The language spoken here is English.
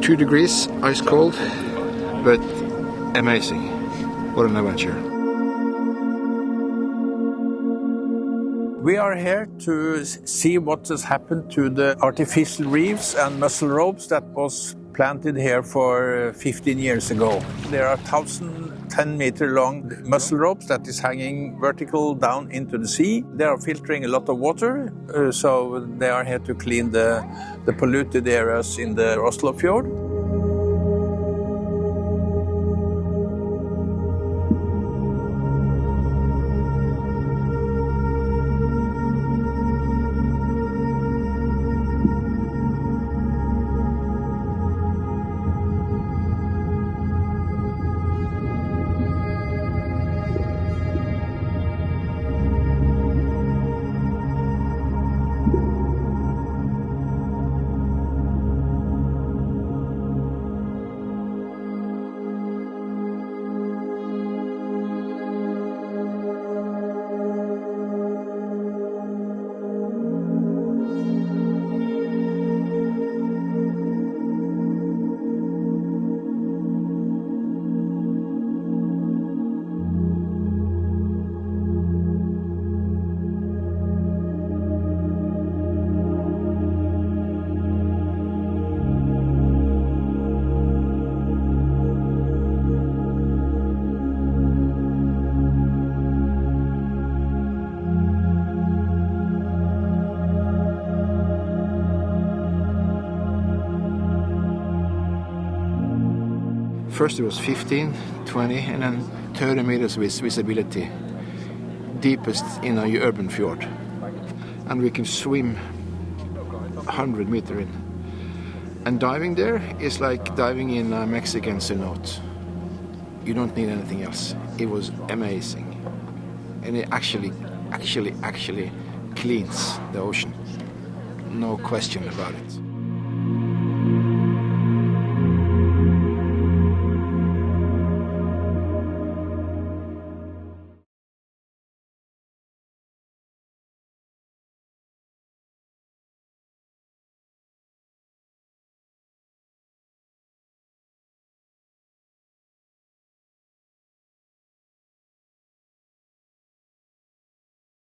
2 degrees, ice cold, but amazing. What an adventure. We are here to see what has happened to the artificial reefs and mussel ropes that was planted here for 15 years ago. There are 1,010-meter long mussel ropes that is hanging vertical down into the sea. They are filtering a lot of water, so they are here to clean the polluted areas in the Oslo Fjord. First it was 15, 20 and then 30 meters visibility, deepest in a urban fjord. And we can swim 100 meters in. And diving there is like diving in a Mexican cenote. You don't need anything else. It was amazing. And it actually cleans the ocean. No question about it.